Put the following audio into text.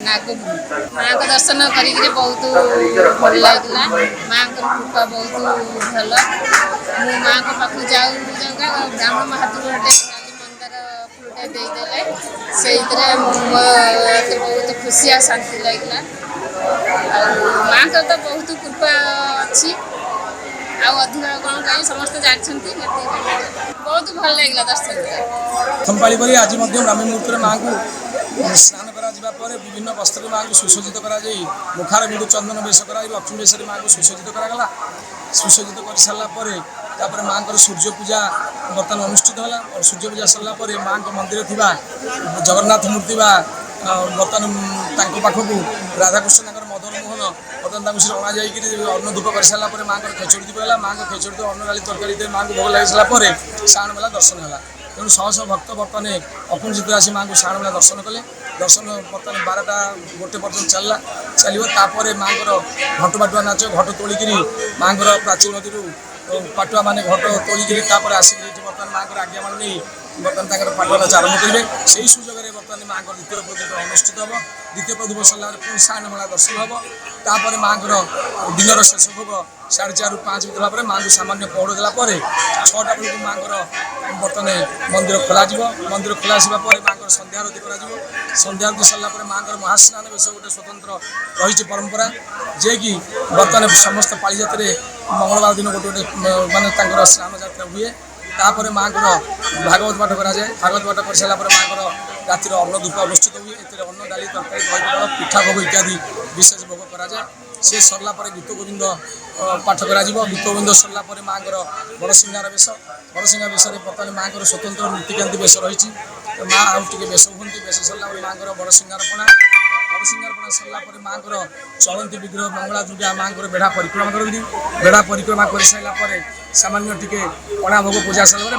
नागपुर माँ को दर्शन करी बहुत भल लगला। माँ को कृपा बहुत भल। मु माँ को पाखु जाऊ ब्राह्मण महातुर मंदार फुलटे देदेले से बहुत खुशी आ शांति लगला। माँ को तो बहुत कृपा अच्छी अधिक कौन कहीं समस्त जानते बहुत भल लगला दर्शन संपाली पर आज ब्राह्मी मुहूर्त माँ को स्नान करा विभिन्न वस्त्र माँ को सुसज्जित कर मुखार बिंदु चंदन बेश कर लक्ष्मी बेश माँ को सुसज्जित करागला। सुसज्जित कर सारापर माँ को सूर्य पूजा बर्तमान अनुष्ठित है और सूर्य पूजा सारापर माँ को मंदिर थी जगन्नाथ मूर्ति बर्तमान पाखक राधाकृष्ण मदन मोहन बर्तमान से अणा जा अन्न धूप कर सारापर माँ को खेचड़ी दीपला। माँ को खेचड़ी तो अन्न डाली तरकारी दे माँ को भोग लगे सारापर साण मेला दर्शन है। तेणु शह शह भक्त बर्तमान अकुंठित आसी माँ को साण मेला दर्शन कले। दर्शन बर्तमान 12टा 1 पर्यटन चलो माँ को घट बाटुआ नाच घट तोलिक माँ को प्राचीन नदी पाटुआ मैंने घट तोलिक आसिक बर्तमान माँ को आज्ञा नहीं बर्तमान पाटुआ नाच आरंभ करेंगे। से ही सुजोग बर्तमान माँ को द्वितीय प्रदीप अनुष्ठित हम। द्वितीय प्रदीप सरला पुणी साण मेला दर्शन हम। तापर माँ को दिन शेष भोग 4:30 ରୁ 5 भितर भाव में माँ को सामान्य पहड़ देलापर 6टा बेलू माँ को बर्तमान मंदिर खोल मंदिर खोल आसवा माँ को संध्या आरती कर संध्या आरती सरला माँ को महास्नान बेश गोटे स्वतंत्र रही परंपरा जे कि बर्तमान समस्त पाली जात मंगलवार दिन गोटे मानने स्नान यात्रा हुए। तापर माँ को भागवत पाठ कराए। भागवत पाठ कर सारापर माँ को रातिर अन्न धूप अनुष्ठित हुए। अन्न डाली तरकारी दही पखाड़ पिठा भोग इत्यादि विशेष भोग कराए। सी सरला गीत गोविंद पाठ कर गीत गोविंद सरला माँ को बड़सिंगार बेश बड़सिंगार बेश बर्तमान माँ को स्वतंत्र नीतिकांति बेश रही। माँ आउ टे बेश हूँ बेश सरला माँ को बड़सिंगार पणा सरला माँ को चलती विग्रह मंगला दुर्गा माँ को बेढ़ा परिक्रमा करती। बेढ़ा परिक्रमा कर सारापर सामान्य टिके पणा भोग पूजा सारा